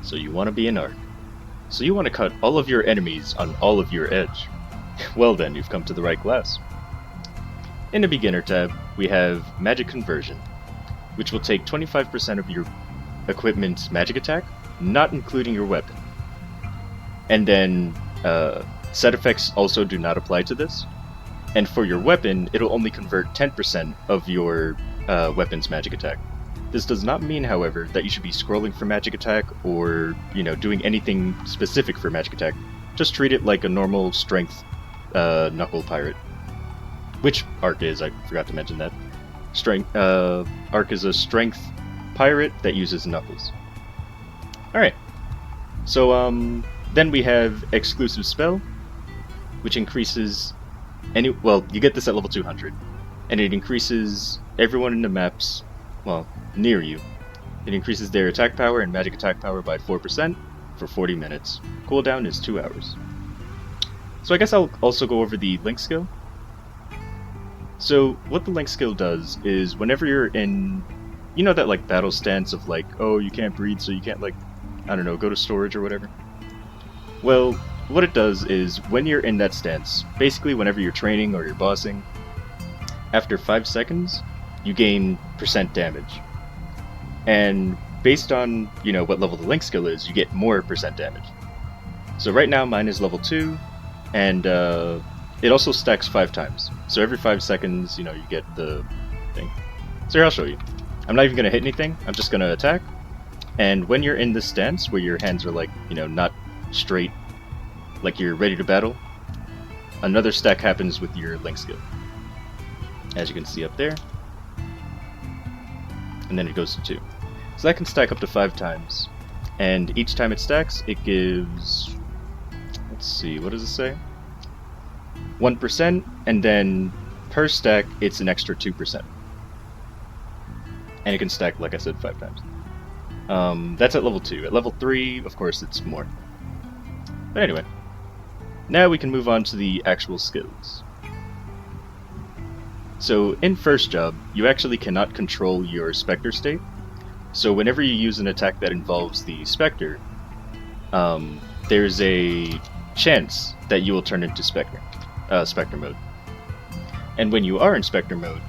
So you want to be an arc. So you want to cut all of your enemies on all of your edge. Well then, you've come to the right class. In the beginner tab, we have magic conversion, which will take 25% of your equipment's magic attack, not including your weapon. And then set effects also do not apply to this. And for your weapon, it'll only convert 10% of your weapon's magic attack. This does not mean, however, that you should be scrolling for magic attack or, doing anything specific for magic attack. Just treat it like a normal strength knuckle pirate. Which Arc is, I forgot to mention that. Arc is a strength pirate that uses knuckles. Alright. So, then we have exclusive spell, which increases you get this at level 200, and it increases everyone in the maps, near you. It increases their attack power and magic attack power by 4% for 40 minutes. Cooldown is 2 hours. So I guess I'll also go over the Link skill. So what the Link skill does is whenever you're in, that battle stance of oh, you can't breathe so you can't go to storage or whatever. Well, what it does is when you're in that stance, basically whenever you're training or you're bossing, after 5 seconds, you gain % damage. And based on, what level the Link skill is, you get more % damage. So right now mine is level 2, and it also stacks 5 times. So every 5 seconds, you get the thing. So here, I'll show you. I'm not even going to hit anything, I'm just going to attack. And when you're in this stance, where your hands are not straight, like you're ready to battle, another stack happens with your Link skill. As you can see up there. And then it goes to 2. So that can stack up to 5 times. And each time it stacks, it gives... Let's see, what does it say? 1%, and then per stack, it's an extra 2%. And it can stack, like I said, 5 times. That's at level 2. At level 3, of course, it's more. But anyway. Now we can move on to the actual skills. So in first job, you actually cannot control your Specter state. So whenever you use an attack that involves the Specter, there's a chance that you will turn into Specter mode. And when you are in Specter mode,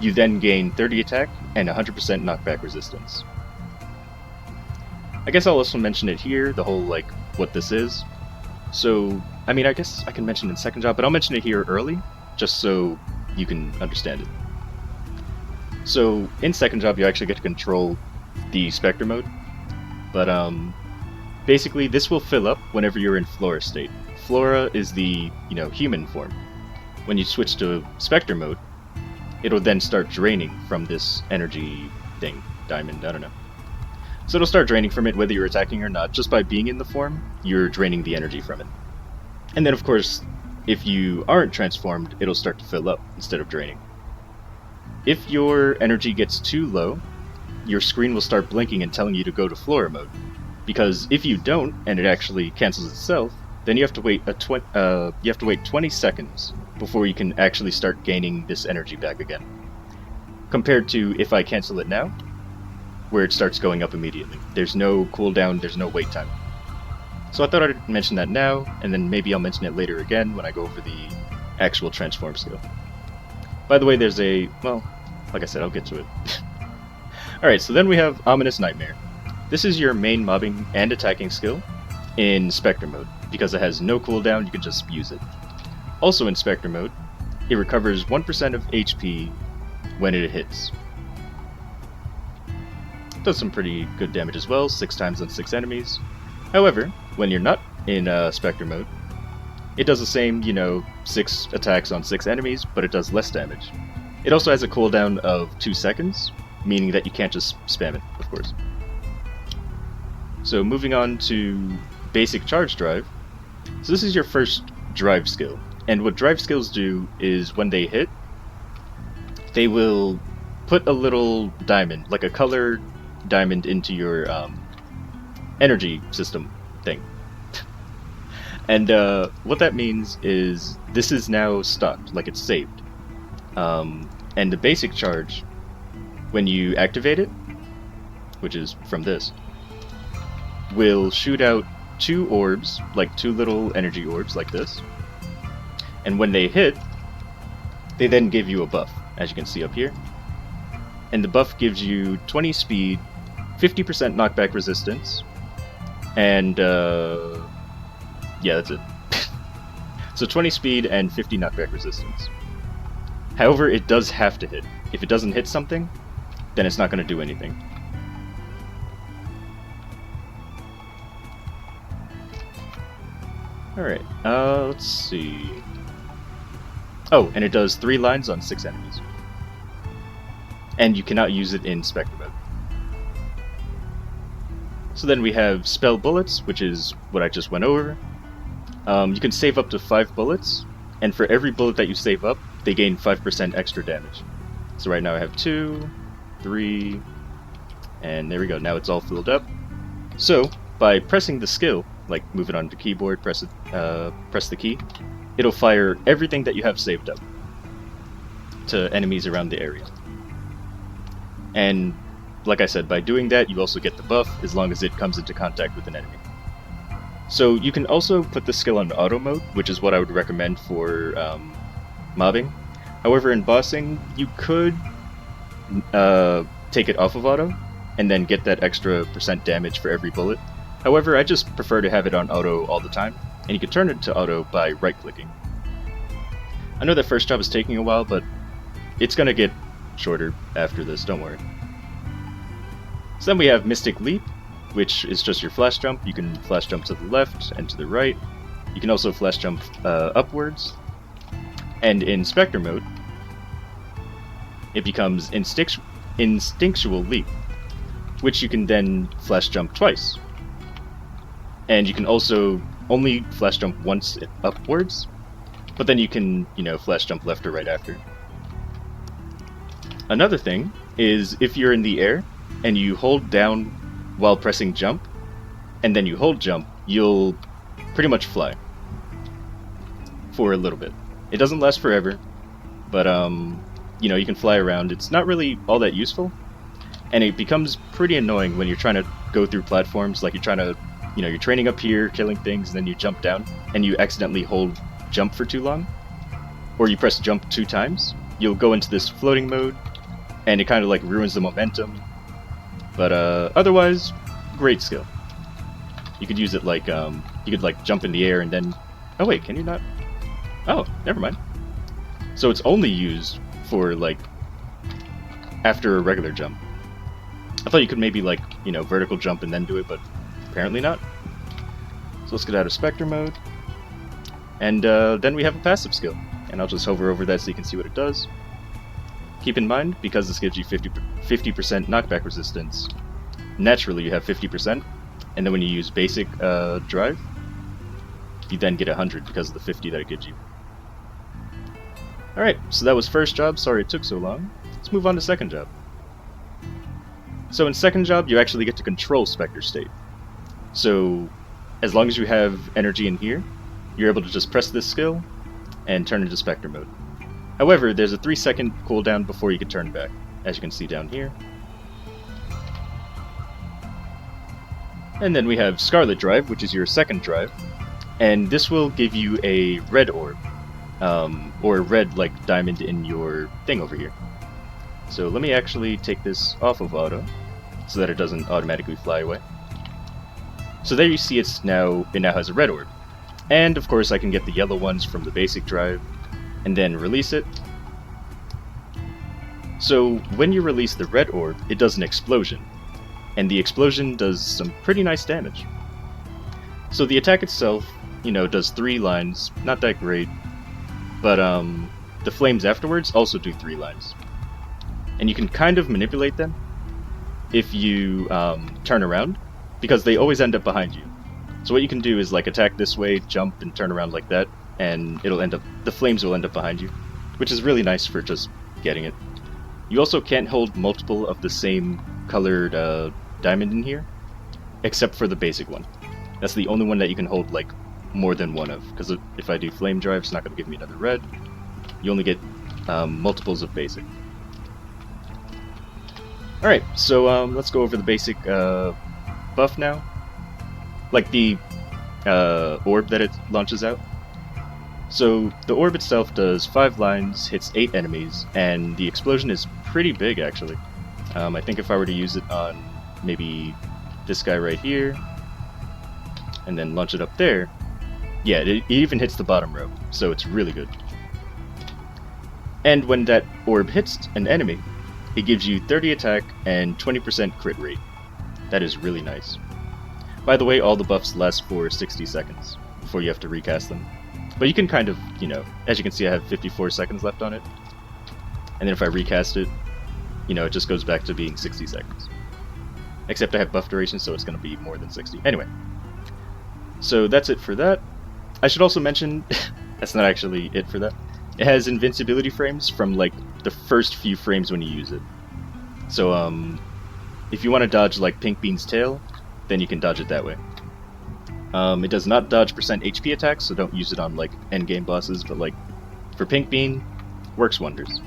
you then gain 30 attack and 100% knockback resistance. I guess I'll also mention it here, the whole what this is. So, I guess I can mention it in second job, but I'll mention it here early, just so you can understand it. So, in second job, you actually get to control the Specter mode, but basically this will fill up whenever you're in Flora state. Flora is the, human form. When you switch to Specter mode, it'll then start draining from this energy thing, diamond, I don't know. So it'll start draining from it whether you're attacking or not. Just by being in the form, you're draining the energy from it. And then of course, if you aren't transformed, it'll start to fill up instead of draining. If your energy gets too low, your screen will start blinking and telling you to go to Flora mode. Because if you don't, and it actually cancels itself, then you have to wait 20 seconds before you can actually start gaining this energy back again. Compared to if I cancel it now, where it starts going up immediately. There's no cooldown, there's no wait time. So I thought I'd mention that now, and then maybe I'll mention it later again when I go over the actual transform skill. By the way, there's like I said, I'll get to it. Alright, so then we have Ominous Nightmare. This is your main mobbing and attacking skill in Specter mode. Because it has no cooldown, you can just use it. Also in Specter mode, it recovers 1% of HP when it hits. Does some pretty good damage as well, 6 times on 6 enemies. However, when you're not in Specter mode, it does the same, 6 attacks on 6 enemies, but it does less damage. It also has a cooldown of 2 seconds, meaning that you can't just spam it, of course. So moving on to basic charge drive. So this is your first drive skill, and what drive skills do is when they hit, they will put a little diamond, like a colored diamond, into your energy system thing. And what that means is this is now stocked, like it's saved. And the basic charge, when you activate it, which is from this, will shoot out 2 orbs, like 2 little energy orbs like this. And when they hit, they then give you a buff, as you can see up here. And the buff gives you 20 speed, 50% knockback resistance, and yeah, that's it. So 20 speed and 50 knockback resistance. However, it does have to hit. If it doesn't hit something, then it's not going to do anything. Alright, let's see. Oh, and it does 3 lines on 6 enemies. And you cannot use it in Specter mode. So then we have spell bullets, which is what I just went over. You can save up to 5 bullets, and for every bullet that you save up, they gain 5% extra damage. So right now I have 2, 3, and there we go, now it's all filled up. So, by pressing the skill, like move it on the keyboard, press the key, it'll fire everything that you have saved up to enemies around the area. And like I said, by doing that, you also get the buff as long as it comes into contact with an enemy. So you can also put the skill on auto mode, which is what I would recommend for mobbing. However, in bossing, you could take it off of auto and then get that extra % damage for every bullet. However, I just prefer to have it on auto all the time, and you can turn it to auto by right-clicking. I know that first job is taking a while, but it's gonna get shorter after this, don't worry. So then we have Mystic Leap, which is just your flash jump. You can flash jump to the left and to the right. You can also flash jump upwards. And in Specter mode, it becomes Instinctual Leap, which you can then flash jump twice. And you can also only flash jump once upwards, but then you can, flash jump left or right after. Another thing is if you're in the air and you hold down while pressing jump, and then you hold jump, you'll pretty much fly for a little bit. It doesn't last forever, but you can fly around. It's not really all that useful, and it becomes pretty annoying when you're trying to go through platforms, like you're trying to, you're training up here, killing things, and then you jump down, and you accidentally hold jump for too long, or you press jump 2 times. You'll go into this floating mode, and it kind of like ruins the momentum. But otherwise, great skill. You could use it like, you could like jump in the air and then... Oh wait, can you not? Oh, never mind. So it's only used for like, after a regular jump. I thought you could maybe like, vertical jump and then do it, but apparently not. So let's get out of Specter mode. And then we have a passive skill. And I'll just hover over that so you can see what it does. Keep in mind, because this gives you 50% knockback resistance, naturally you have 50%, and then when you use basic drive, you then get 100 because of the 50 that it gives you. Alright, so that was first job, sorry it took so long. Let's move on to second job. So in second job, you actually get to control Specter state. So, as long as you have energy in here, you're able to just press this skill and turn into Specter mode. However, there's a 3-second cooldown before you can turn back, as you can see down here. And then we have Scarlet Drive, which is your second drive, and this will give you a red orb, or a red like diamond in your thing over here. So let me actually take this off of auto, so that it doesn't automatically fly away. So there you see it now has a red orb. And of course I can get the yellow ones from the basic drive, and then release it. So when you release the red orb, it does an explosion, and the explosion does some pretty nice damage. So the attack itself, does 3 lines, not that great, but the flames afterwards also do 3 lines. And you can kind of manipulate them if you turn around, because they always end up behind you. So what you can do is like attack this way, jump, and turn around like that, and the flames will end up behind you, which is really nice for just getting it. You also can't hold multiple of the same colored diamond in here, except for the basic one. That's the only one that you can hold like more than one of, because if I do flame drive, it's not going to give me another red. You only get multiples of basic. Alright, so let's go over the basic buff now. like the orb that it launches out. So the orb itself does 5 lines, hits 8 enemies, and the explosion is pretty big actually. I think if I were to use it on maybe this guy right here, and then launch it up there, yeah, it even hits the bottom row, so it's really good. And when that orb hits an enemy, it gives you 30 attack and 20% crit rate. That is really nice. By the way, all the buffs last for 60 seconds before you have to recast them. But you can kind of, you know, as you can see I have 54 seconds left on it. And then if I recast it, you know, it just goes back to being 60 seconds. Except I have buff duration, so it's going to be more than 60. Anyway, so that's it for that. I should also mention, that's not actually it for that. It has invincibility frames from like the first few frames when you use it. So if you want to dodge like Pink Bean's tail, then you can dodge it that way. It does not dodge percent HP attacks, so don't use it on like endgame bosses, but like for Pink Bean, works wonders.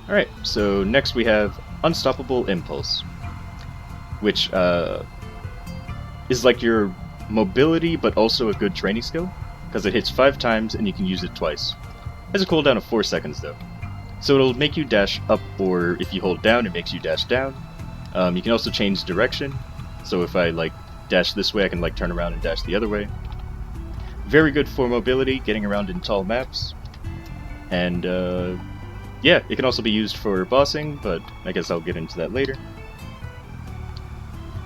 Alright, so next we have Unstoppable Impulse, which is like your mobility but also a good training skill, because it hits 5 times and you can use it twice. It has a cooldown of 4 seconds though. So it'll make you dash up, or if you hold down it makes you dash down. You can also change direction, so if I like dash this way I can like turn around and dash the other way. Very good for mobility, getting around in tall maps. And yeah, it can also be used for bossing, but I guess I'll get into that later.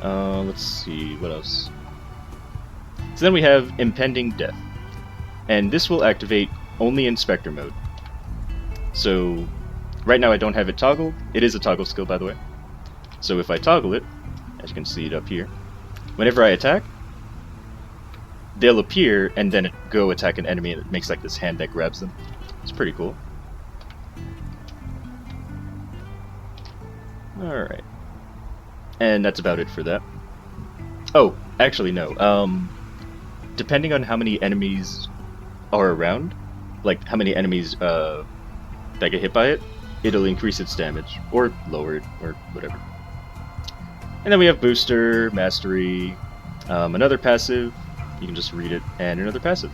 Let's see, what else? So then we have Impending Death. And this will activate only in Specter mode. So, right now I don't have it toggled. It is a toggle skill, by the way. So if I toggle it, as you can see it up here, whenever I attack, they'll appear and then go attack an enemy and it makes like this hand that grabs them. It's pretty cool. Alright. And that's about it for that. Oh, actually no. Depending on how many enemies are around, like how many enemies that get hit by it, it'll increase its damage, or lower it, or whatever. And then we have Booster, Mastery, another passive, you can just read it, and another passive.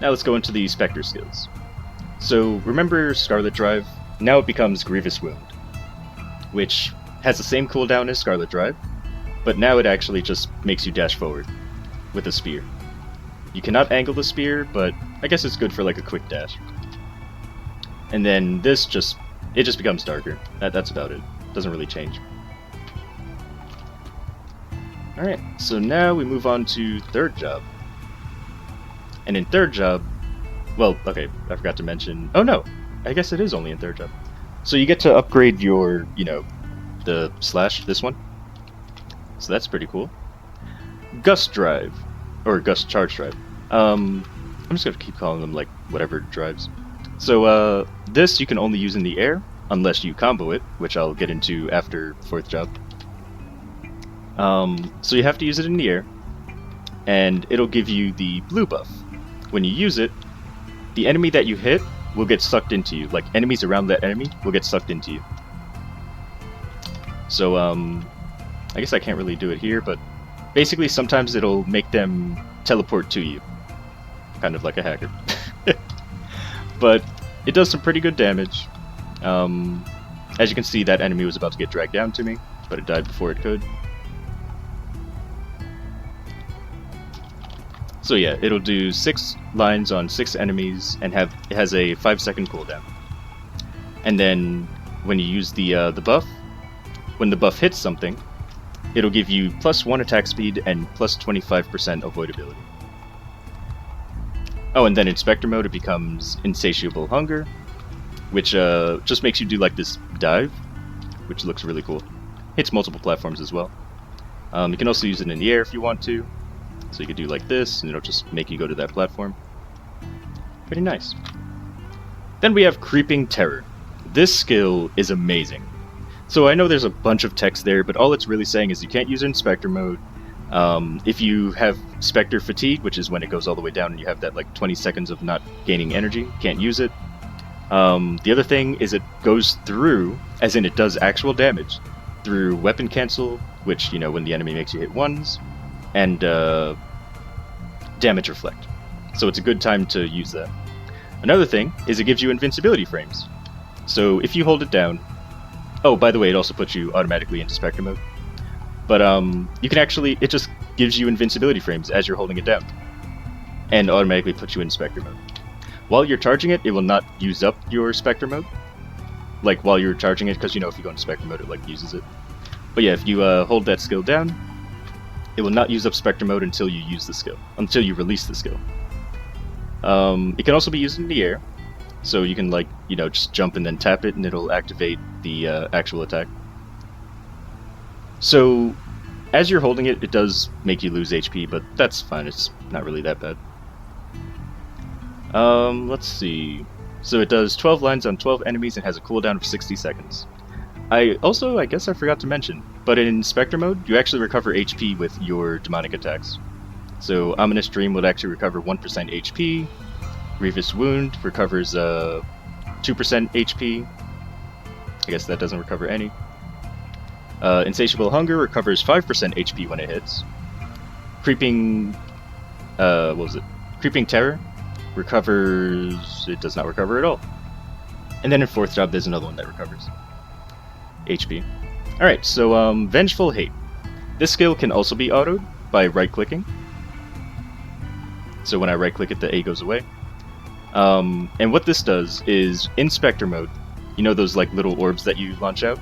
Now let's go into the Specter skills. So remember Scarlet Drive? Now it becomes Grievous Wound, which has the same cooldown as Scarlet Drive, but now it actually just makes you dash forward with a spear. You cannot angle the spear, but I guess it's good for like a quick dash. And then this just becomes darker. That's about it. Doesn't really change. Alright, so now we move on to Third Job. And in Third Job, well, okay, I forgot to mention, oh no, I guess it is only in Third Job. So you get to upgrade your, you know, the slash, this one. So that's pretty cool. Gust Drive, or Gust Charge Drive. I'm just gonna keep calling them like whatever drives. So this you can only use in the air unless you combo it, which I'll get into after Fourth Job. So you have to use it in the air, and it'll give you the blue buff. When you use it, the enemy that you hit will get sucked into you. Like enemies around that enemy will get sucked into you. So I guess I can't really do it here, but basically sometimes it'll make them teleport to you. Kind of like a hacker. But it does some pretty good damage. As you can see, that enemy was about to get dragged down to me, but it died before it could. So yeah, it'll do 6 lines on 6 enemies, and it has a 5-second cooldown. And then when you use the buff, when the buff hits something, it'll give you +1 attack speed and +25% avoidability. Oh, and then in Specter mode it becomes Insatiable Hunger, which just makes you do like this dive, which looks really cool. Hits multiple platforms as well. You can also use it in the air if you want to. So you could do like this, and it'll just make you go to that platform. Pretty nice. Then we have Creeping Terror. This skill is amazing. So I know there's a bunch of text there, but all it's really saying is you can't use it in Specter mode. If you have Specter Fatigue, which is when it goes all the way down and you have that like 20 seconds of not gaining energy, can't use it. The other thing is it goes through, as in it does actual damage, through Weapon Cancel, which, you know, when the enemy makes you hit ones, and damage reflect. So it's a good time to use that. Another thing is it gives you invincibility frames. So if you hold it down, oh, by the way, it also puts you automatically into Specter mode. But you can actually, it just gives you invincibility frames as you're holding it down, and automatically puts you in Specter mode. While you're charging it, it will not use up your Specter mode. Like while you're charging it, because you know if you go into Specter mode, it like uses it. But yeah, if you hold that skill down, it will not use up Specter mode until you use the skill, until you release the skill. It can also be used in the air, so you can, like, you know, just jump and then tap it and it'll activate the actual attack. So as you're holding it, it does make you lose HP, but that's fine, it's not really that bad. Let's see. So it does 12 lines on 12 enemies and has a cooldown of 60 seconds. I guess I forgot to mention, but in Specter mode, you actually recover HP with your demonic attacks. So Ominous Dream would actually recover 1% HP, Grievous Wound recovers 2% HP, I guess that doesn't recover any. Insatiable Hunger recovers 5% HP when it hits. Creeping Terror recovers, it does not recover at all. And then in 4th job there's another one that recovers HP. Alright, so Vengeful Hate. This skill can also be autoed by right-clicking. So when I right-click it, the A goes away. And what this does is, in Specter mode, you know those like little orbs that you launch out?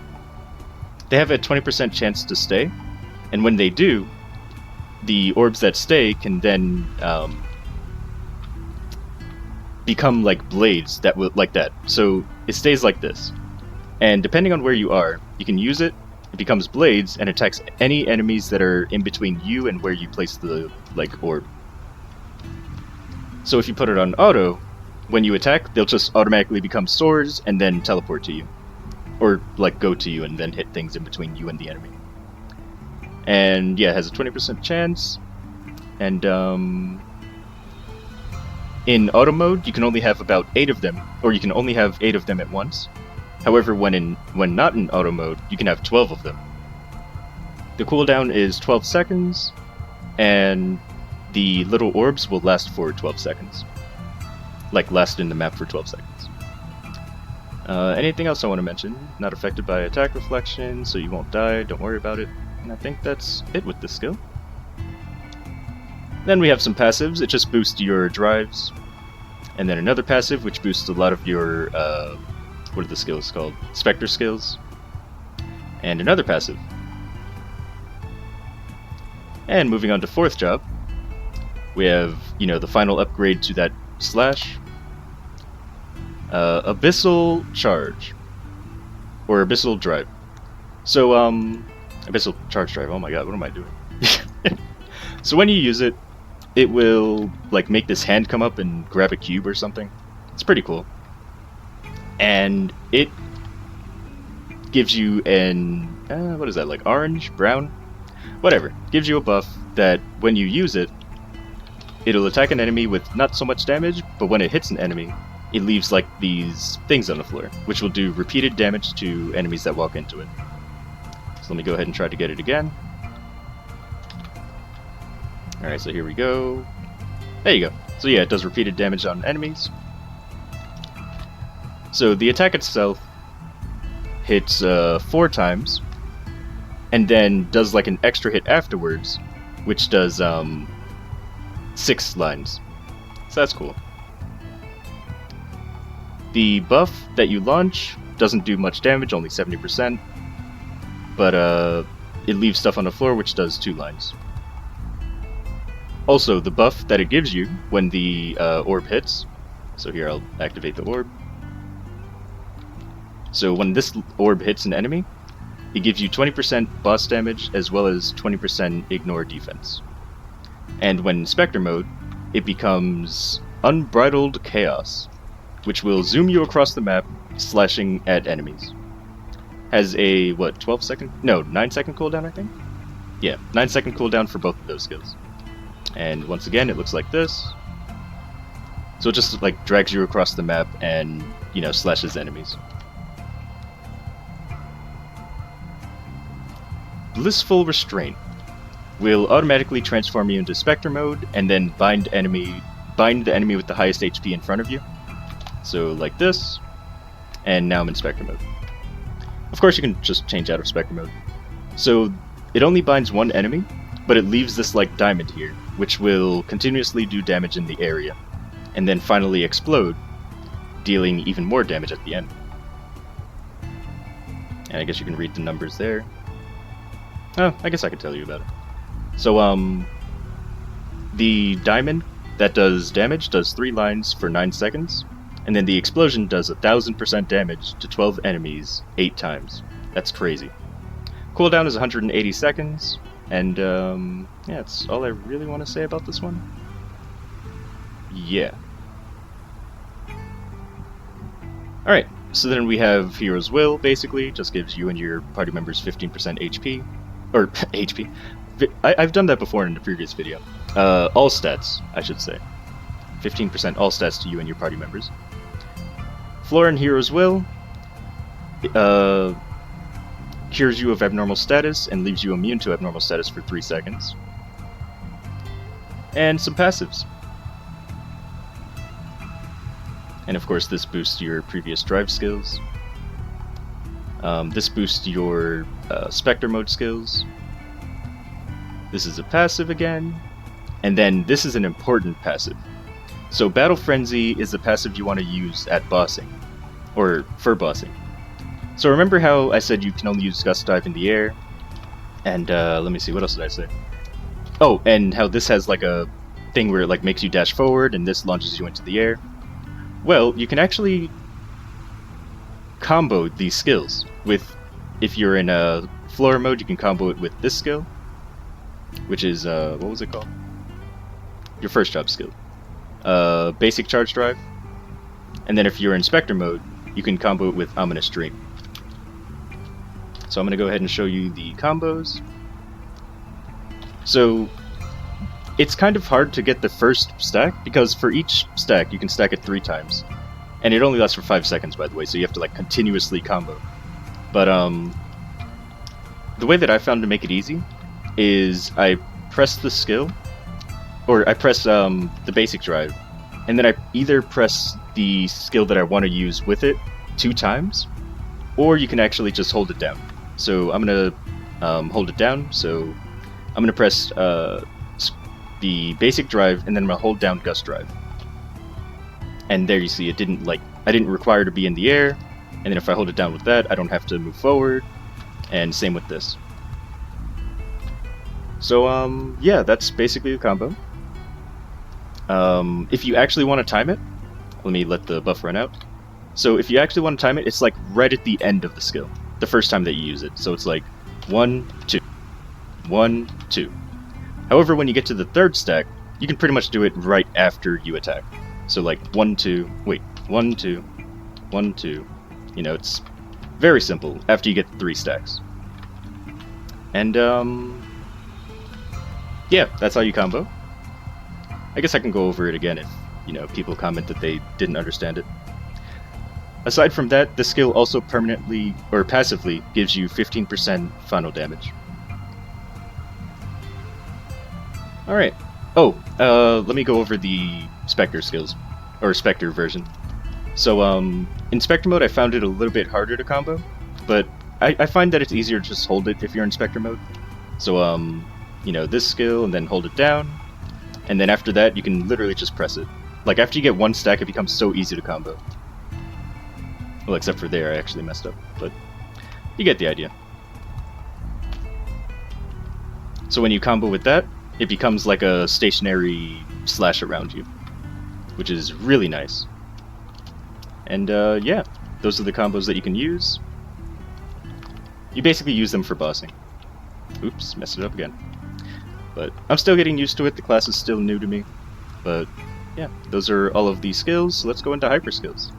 They have a 20% chance to stay, and when they do, the orbs that stay can then become like blades that will like that. So it stays like this, and depending on where you are, you can use it. It becomes blades and attacks any enemies that are in between you and where you place the like orb. So if you put it on auto, when you attack, they'll just automatically become swords and then teleport to you. Or like go to you and then hit things in between you and the enemy. And yeah, it has a 20% chance. And in auto mode, you can only have about 8 of them, or you can only have 8 of them at once. However, when not in auto mode, you can have 12 of them. The cooldown is 12 seconds, and the little orbs will last for 12 seconds. Like, last in the map for 12 seconds. Anything else I want to mention? Not affected by attack reflection, so you won't die, don't worry about it. And I think that's it with this skill. Then we have some passives. It just boosts your drives. And then another passive, which boosts a lot of your, what are the skills called? Specter skills. And another passive. And moving on to 4th job, we have, you know, the final upgrade to that slash. Abyssal Charge. Or Abyssal Drive. So, Abyssal Charge Drive, oh my god, what am I doing? So when you use it, it will, like, make this hand come up and grab a cube or something. It's pretty cool. And it gives you an, what is that, like orange? Brown? Whatever. Gives you a buff that when you use it, it'll attack an enemy with not so much damage, but when it hits an enemy, it leaves like these things on the floor, which will do repeated damage to enemies that walk into it. So let me go ahead and try to get it again. Alright, so here we go. There you go. So yeah, it does repeated damage on enemies. So the attack itself hits 4 times, and then does like an extra hit afterwards, which does 6 lines. So that's cool. The buff that you launch doesn't do much damage, only 70%, but it leaves stuff on the floor which does 2 lines. Also, the buff that it gives you when the orb hits, so here I'll activate the orb. So when this orb hits an enemy, it gives you 20% boss damage as well as 20% ignore defense. And when in Specter mode, it becomes Unbridled Chaos, which will zoom you across the map, slashing at enemies. Has a, what, 9-second cooldown, I think? Yeah, 9-second cooldown for both of those skills. And once again, it looks like this. So it just, like, drags you across the map and, you know, slashes enemies. Blissful Restraint will automatically transform you into Specter mode, and then bind the enemy with the highest HP in front of you. So like this, and now I'm in Specter mode. Of course you can just change out of Specter mode. So it only binds one enemy, but it leaves this like diamond here, which will continuously do damage in the area, and then finally explode, dealing even more damage at the end. And I guess you can read the numbers there. Oh, I guess I could tell you about it. So, the diamond that does damage does 3 lines for 9 seconds, and then the explosion does 1000% damage to 12 enemies 8 times. That's crazy. Cooldown is 180 seconds, and yeah, that's all I really want to say about this one. Yeah. Alright, so then we have Hero's Will, basically, just gives you and your party members 15% HP. Or, HP. I've done that before in the previous video. All stats, I should say. 15% all stats to you and your party members. Flora and Hero's Will cures you of abnormal status and leaves you immune to abnormal status for 3 seconds. And some passives. And of course this boosts your previous drive skills. This boosts your Specter mode skills. This is a passive again. And then this is an important passive. So Battle Frenzy is the passive you want to use at bossing. Or for bossing. So remember how I said you can only use Gust Dive in the air? And let me see, what else did I say? Oh, and how this has like a thing where it like makes you dash forward and this launches you into the air. Well, you can actually combo these skills with, if you're in a Flora mode, you can combo it with this skill, which is, what was it called? Your first job skill. Basic Charge Drive. And then if you're in Specter mode, you can combo it with Ominous Dream. So I'm going to go ahead and show you the combos. So it's kind of hard to get the first stack, because for each stack you can stack it 3 times. And it only lasts for 5 seconds, by the way, so you have to like continuously combo. But the way that I found to make it easy is I press the skill, or I press the basic drive, and then I either press the skill that I want to use with it 2 times, or you can actually just hold it down. So I'm going to hold it down, so I'm going to press the basic drive, and then I'm going to hold down Gust Drive. And there you see, it didn't like, I didn't require to be in the air, and then if I hold it down with that, I don't have to move forward, and same with this. So yeah, that's basically the combo. If you actually want to time it, let me let the buff run out. So if you actually want to time it, it's like right at the end of the skill, the first time that you use it. So it's like 1, 2, 1, 2. However, when you get to the 3rd stack, you can pretty much do it right after you attack. So like 1, 2, wait, 1, 2, 1, 2. You know, it's very simple after you get 3 stacks. And yeah, that's how you combo. I guess I can go over it again if, you know, people comment that they didn't understand it. Aside from that, the skill also permanently, or passively, gives you 15% final damage. Alright. Oh, let me go over the Specter skills, or Specter version. So, in Specter mode I found it a little bit harder to combo, but I find that it's easier to just hold it if you're in Specter mode. So, you know, this skill, and then hold it down, and then after that you can literally just press it. Like, after you get 1 stack, it becomes so easy to combo. Well, except for there, I actually messed up, but you get the idea. So when you combo with that, it becomes like a stationary slash around you, which is really nice. And yeah, those are the combos that you can use. You basically use them for bossing. Oops, messed it up again. But I'm still getting used to it, the class is still new to me. But yeah, those are all of the skills, so let's go into hyper skills.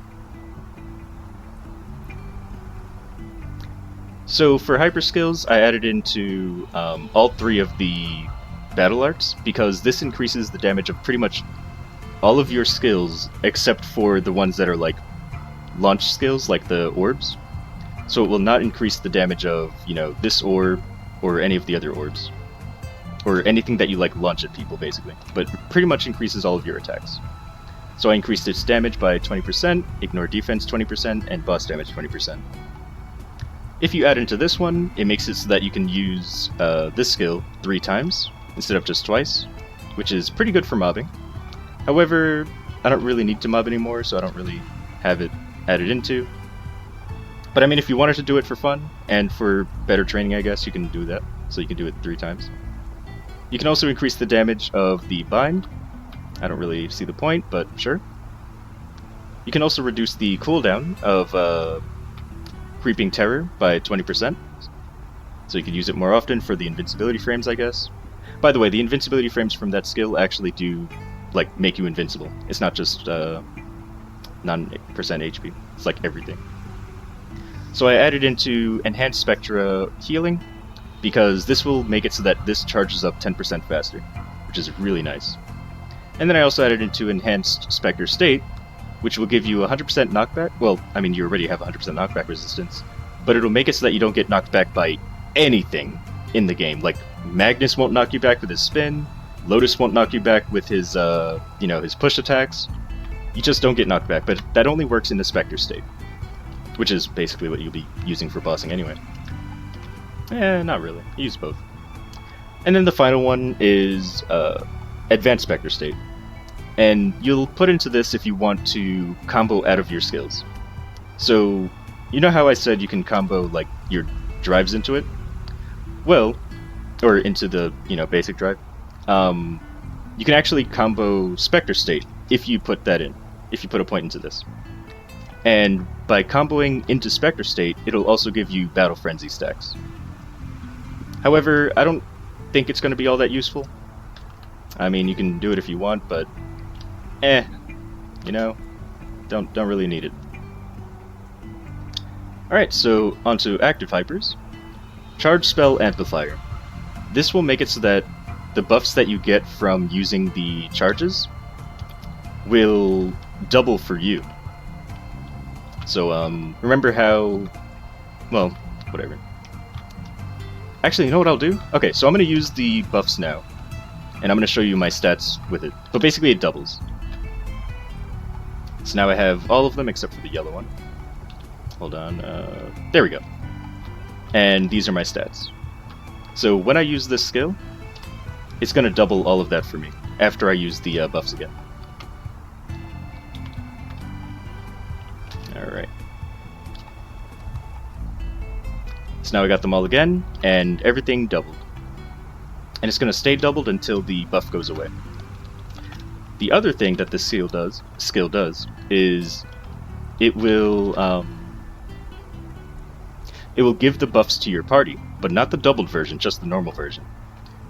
So for hyper skills, I added into all 3 of the battle arts, because this increases the damage of pretty much all of your skills, except for the ones that are like launch skills, like the orbs. So it will not increase the damage of, you know, this orb, or any of the other orbs. Or anything that you like launch at people, basically. But it pretty much increases all of your attacks. So I increased its damage by 20%, ignore defense 20%, and boss damage 20%. If you add into this one, it makes it so that you can use this skill 3 times, instead of just twice, which is pretty good for mobbing. However, I don't really need to mob anymore, so I don't really have it added into. But I mean, if you wanted to do it for fun, and for better training, I guess, you can do that. So you can do it 3 times. You can also increase the damage of the bind. I don't really see the point, but sure. You can also reduce the cooldown of Creeping Terror by 20%. So you can use it more often for the invincibility frames, I guess. By the way, the invincibility frames from that skill actually do, like, make you invincible. It's not just non-percent HP. It's like everything. So I added into Enhanced Spectra Healing, because this will make it so that this charges up 10% faster, which is really nice. And then I also added into Enhanced Specter State, which will give you 100% knockback. Well, I mean, you already have 100% knockback resistance, but it'll make it so that you don't get knocked back by anything in the game. Like, Magnus won't knock you back with his spin, Lotus won't knock you back with his, his push attacks. You just don't get knocked back, but that only works in the Specter State, which is basically what you'll be using for bossing anyway. Not really. You use both. And then the final one is Advanced Specter State. And you'll put into this if you want to combo out of your skills. So, you know how I said you can combo, like, your drives into it? Well, or into the, basic drive. You can actually combo Specter State if you put that in. If you put a point into this. And by comboing into Specter State, it'll also give you Battle Frenzy stacks. However, I don't think it's going to be all that useful. I mean, you can do it if you want, but don't really need it. Alright, so onto Active Hypers. Charge Spell Amplifier. This will make it so that the buffs that you get from using the charges will double for you. So, remember how... well, whatever. Actually, you know what I'll do? Okay, so I'm going to use the buffs now, and I'm going to show you my stats with it. But basically it doubles. So now I have all of them except for the yellow one. Hold on, there we go. And these are my stats. So when I use this skill, it's going to double all of that for me, after I use the buffs again. Alright. So now I got them all again, and everything doubled. And it's going to stay doubled until the buff goes away. The other thing that this skill does is it will give the buffs to your party, but not the doubled version, just the normal version.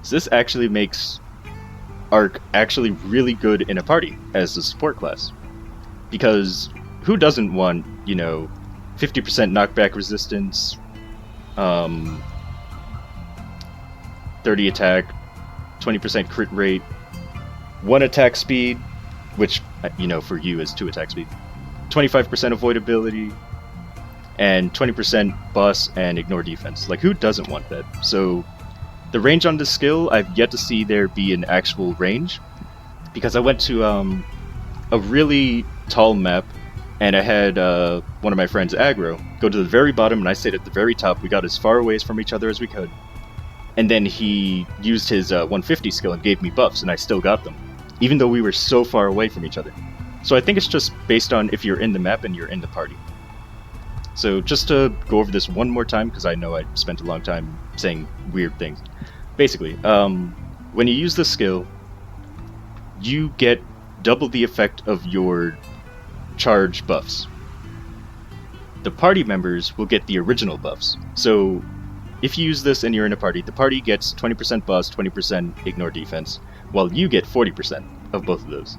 So this actually makes Arc actually really good in a party as a support class. Because who doesn't want, 50% knockback resistance, 30 attack, 20% crit rate, 1 attack speed, which, for you is 2 attack speed, 25% avoidability, and 20% boss and ignore defense. Like, who doesn't want that? So, the range on this skill, I've yet to see there be an actual range, because I went to a really tall map, and I had one of my friends, Aggro, go to the very bottom, and I stayed at the very top. We got as far away from each other as we could. And then he used his 150 skill and gave me buffs, and I still got them, even though we were so far away from each other. So I think it's just based on if you're in the map and you're in the party. So just to go over this one more time, because I know I spent a long time saying weird things. Basically, when you use this skill, you get double the effect of your charge buffs. The party members will get the original buffs. So if you use this and you're in a party, the party gets 20% boss, 20% ignore defense, while you get 40% of both of those.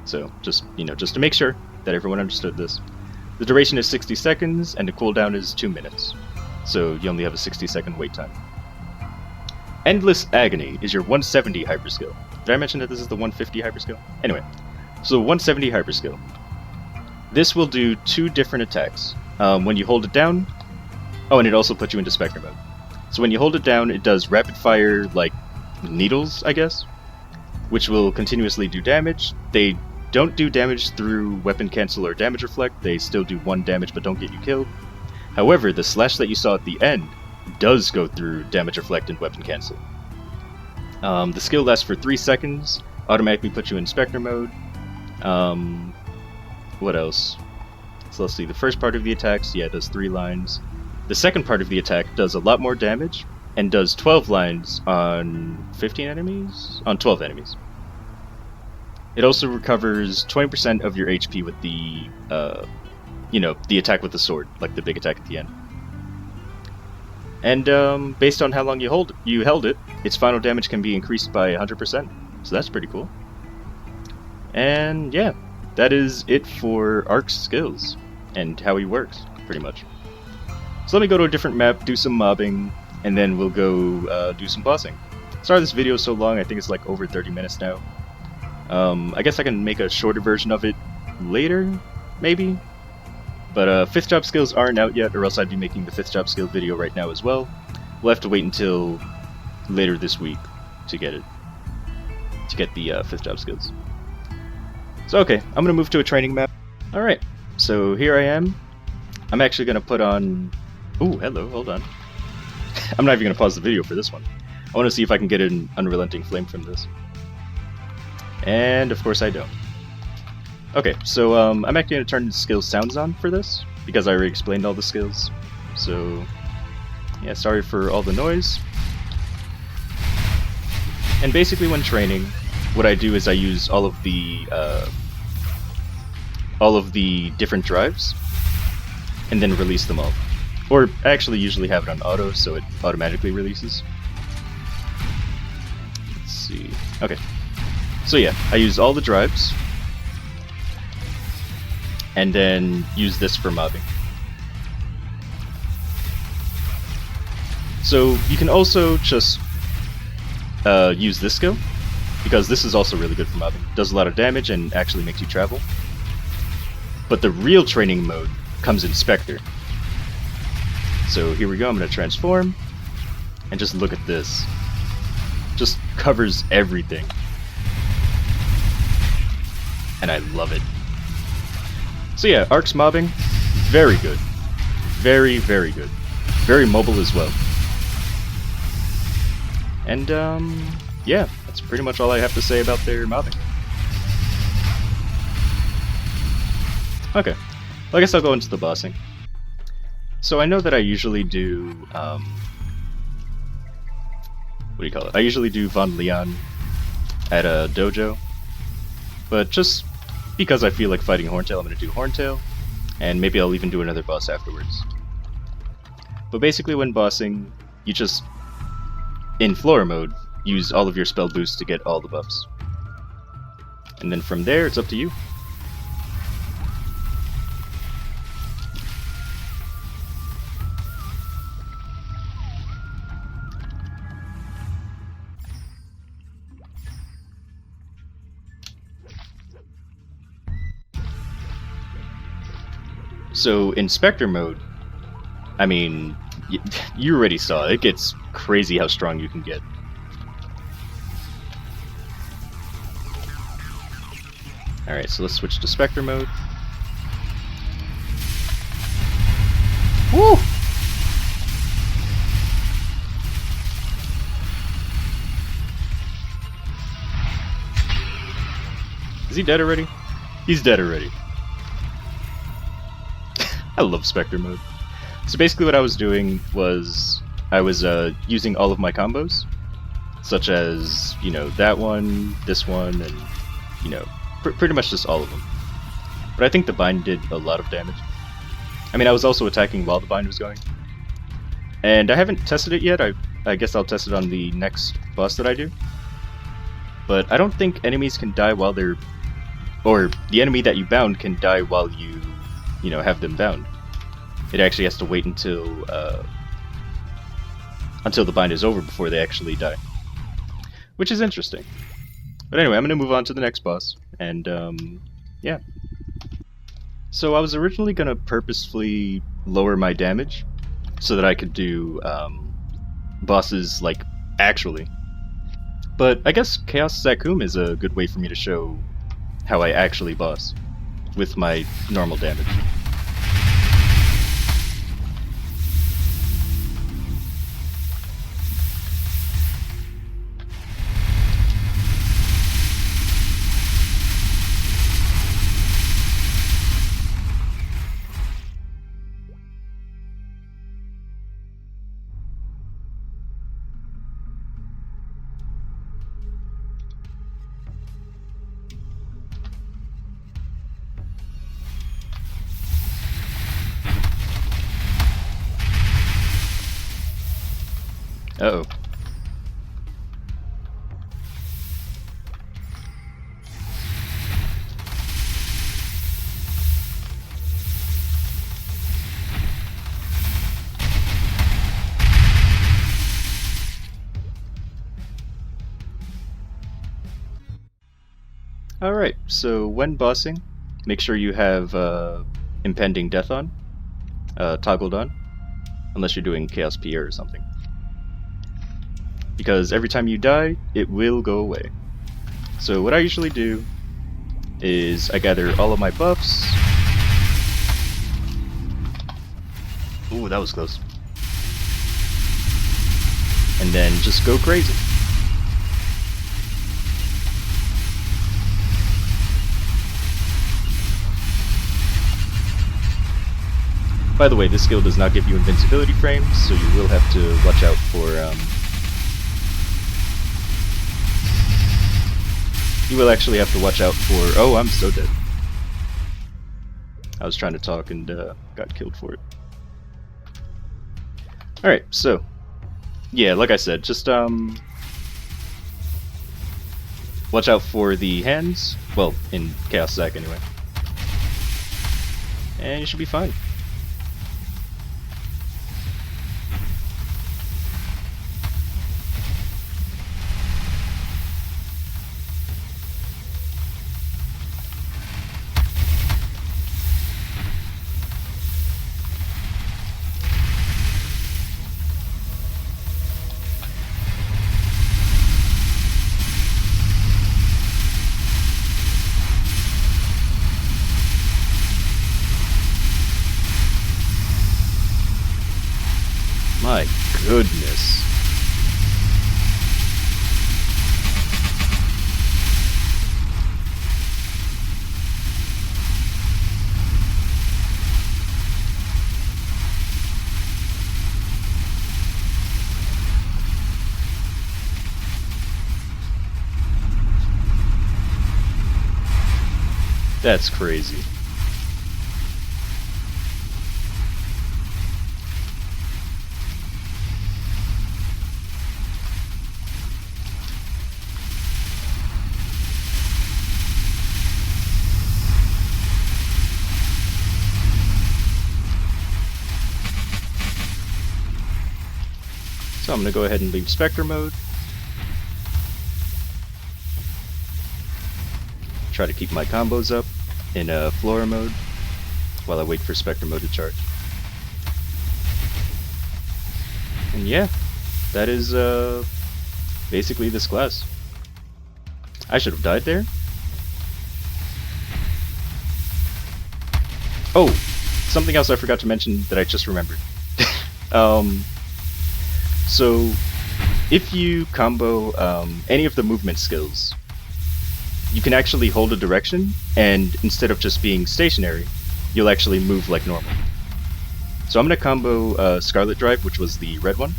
So just to make sure that everyone understood this. The duration is 60 seconds and the cooldown is 2 minutes. So you only have a 60-second wait time. Endless Agony is your 170 hyper skill. Did I mention that this is the 150 hyper skill? Anyway, so 170 hyper skill. This will do 2 different attacks. When you hold it down, oh, and it also puts you into Spectre mode. So when you hold it down, it does rapid fire, like, needles, I guess, which will continuously do damage. They don't do damage through weapon cancel or damage reflect. They still do 1 damage but don't get you killed. However, the slash that you saw at the end does go through damage reflect and weapon cancel. The skill lasts for 3 seconds, automatically puts you in Specter mode. What else? So let's see, the first part of the attacks, yeah, it does 3 lines. The second part of the attack does a lot more damage, and does 12 lines on 15 enemies? On 12 enemies. It also recovers 20% of your HP with the, the attack with the sword, like the big attack at the end. And based on how long you held it, its final damage can be increased by 100%. So that's pretty cool. And yeah, that is it for Ark's skills and how he works, pretty much. So let me go to a different map, do some mobbing, and then we'll go do some bossing. Sorry this video is so long, I think it's like over 30 minutes now. I guess I can make a shorter version of it later, maybe? But 5th job skills aren't out yet, or else I'd be making the 5th job skill video right now as well. We'll have to wait until later this week to get it. To get the 5th job skills. So okay, I'm gonna move to a training map. Alright, so here I am. I'm actually gonna put on... Ooh, hello, hold on. I'm not even gonna pause the video for this one. I wanna see if I can get an unrelenting flame from this. And of course I don't. Okay, so I'm actually going to turn the skills sounds on for this, because I already explained all the skills. So, yeah, sorry for all the noise. And basically when training, what I do is I use all of the different drives, and then release them all. Or I actually usually have it on auto, so it automatically releases. Let's see. Okay. So yeah, I use all the drives, and then use this for mobbing. So you can also just use this skill, because this is also really good for mobbing. Does a lot of damage and actually makes you travel. But the real training mode comes in Specter. So here we go, I'm going to transform, and just look at this. Just covers everything. And I love it. So yeah, Ark's mobbing, very good. Very, very good. Very mobile as well. And, yeah, that's pretty much all I have to say about their mobbing. Okay, well, I guess I'll go into the bossing. So I know that I usually do, what do you call it? I usually do Von Leon at a dojo. But just because I feel like fighting Horntail, I'm going to do Horntail, and maybe I'll even do another boss afterwards. But basically when bossing, you just, in Flora mode, use all of your spell boosts to get all the buffs. And then from there, it's up to you. So in Specter mode, I mean, you already saw it. It gets crazy how strong you can get. Alright, so let's switch to Specter mode. Woo! Is he dead already? He's dead already. I love Specter mode. So basically what I was doing was I was using all of my combos, such as, you know, that one, this one, and, you know, pretty much just all of them. But I think the bind did a lot of damage. I mean, I was also attacking while the bind was going. And I haven't tested it yet. I guess I'll test it on the next boss that I do. But I don't think enemies can die while they're... Or the enemy that you bound can die while you know, have them bound. It actually has to wait until the bind is over before they actually die. Which is interesting. But anyway, I'm going to move on to the next boss. And, yeah. So I was originally going to purposefully lower my damage so that I could do bosses, like, actually. But I guess Chaos Zakum is a good way for me to show how I actually boss with my normal damage. Uh-oh. Alright, so when bossing, make sure you have impending death on, toggled on, unless you're doing Chaos Pierre or something. Because every time you die, it will go away. So what I usually do is I gather all of my buffs. Ooh, that was close. And then just go crazy. By the way, this skill does not give you invincibility frames, so you will have to watch out for you will actually have to watch out for... Oh, I'm so dead. I was trying to talk and got killed for it. Alright, so... yeah, like I said, just watch out for the hands. Well, in Chaos Zac anyway. And you should be fine. My goodness. That's crazy. So I'm going to go ahead and leave Specter mode. Try to keep my combos up in Flora mode while I wait for Specter mode to charge. And yeah, that is basically this class. I should have died there. Oh, something else I forgot to mention that I just remembered. So, if you combo any of the movement skills, you can actually hold a direction, and instead of just being stationary, you'll actually move like normal. So I'm going to combo Scarlet Drive, which was the red one,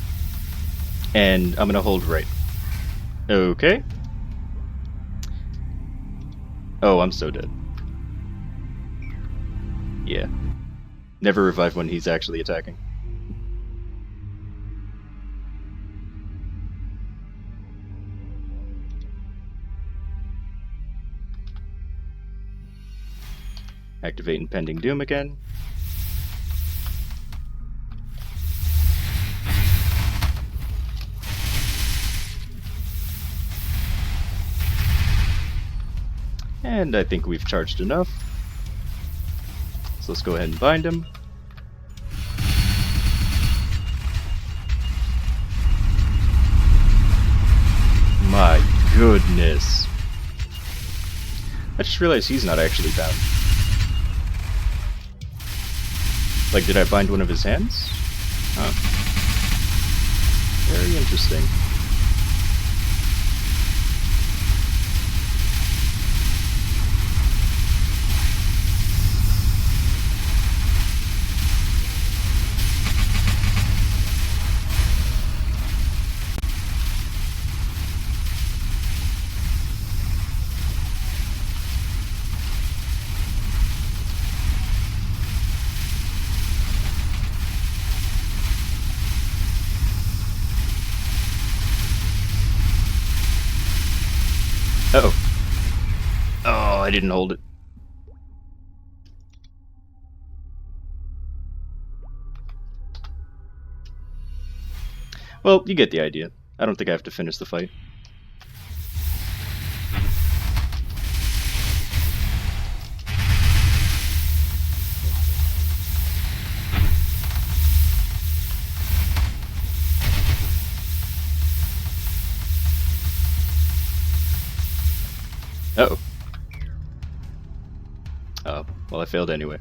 and I'm going to hold right. Okay. Oh, I'm so dead. Yeah. Never revive when he's actually attacking. Activate Impending Doom again. And I think we've charged enough. So let's go ahead and bind him. goodness. I just realized he's not actually bound. Like, did I bind one of his hands? Huh. Very interesting. Uh-oh. Oh, I didn't hold it. Well, you get the idea. I don't think I have to finish the fight. Uh-oh. Oh, well, I failed anyway.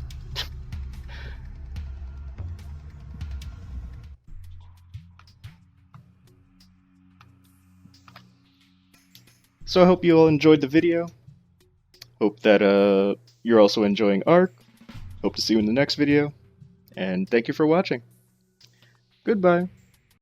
So I hope you all enjoyed the video. Hope that you're also enjoying Ark. Hope to see you in the next video. And thank you for watching. Goodbye.